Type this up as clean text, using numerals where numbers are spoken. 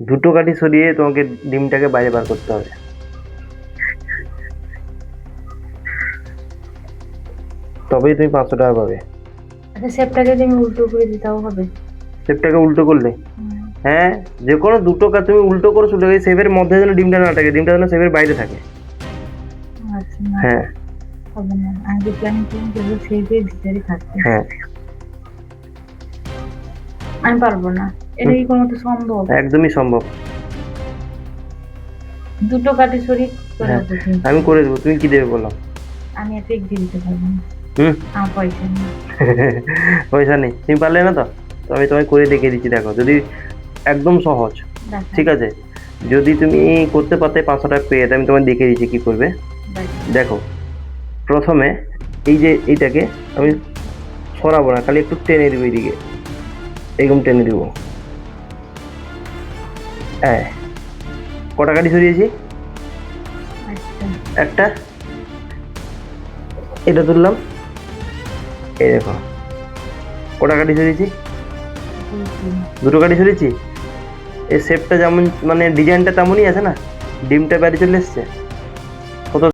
দুটো কাঠি সরিয়ে তোমাকে ডিমটাকে বাইরে বার করতে হবে। তবেই তুমি 500 টাকা পাবে। আচ্ছা শেপটাকে যদি আমি উল্টো করে দিতেও হবে? শেপটাকে উল্টো করলে? হ্যাঁ, যে কোনো দুটো কাজ তুমি উল্টো করে শুধু ওই শেপের মধ্যে যেন ডিমটা না থাকে, ডিমটা যেন শেপের বাইরে থাকে। আচ্ছা না, হ্যাঁ হবে না, আমি যে প্ল্যান করি যেগুলো শেপের ভিতরে থাকবে। হ্যাঁ, আমি পারবো না, এটা কি কোনো মতো সম্ভব? একদমই সম্ভব। দুটো কাঠি সরিয়ে করে হ্যাঁ, হবে কিন্তু। আমি করে দেবো, তুমি কি দেবে বলো? আমি এত এগিয়ে দিতে পারবো না, হুম। আমার পয়সা নেই। পয়সা নেই, তুমি পারলে না তো? তো আমি তোমায় করে দেখিয়ে দিচ্ছি, দেখো যদি একদম সহজ। দেখা ঠিক আছে, যদি তুমি করতে পারতে 500 টাকা পেয়ে, আমি তোমায় দেখিয়ে দিচ্ছি কি করবে। দেখো, প্রথমে এই যে এইটাকে আমি সরাবো না, খালি একটু টেনে দিব এইদিকে, এরকম টেনে দিব। হ্যাঁ, কটা কাঠি সরিয়েছি? আচ্ছা একটা, এটা তুললাম, এই দেখো কটা কাঠি সরিয়েছি? দুটো কাঠি সরিয়েছি। এই শেপটা যেমন মানে ডিজাইনটা তেমনই আছে না, ডিমটা বাইরে চলে এসছে।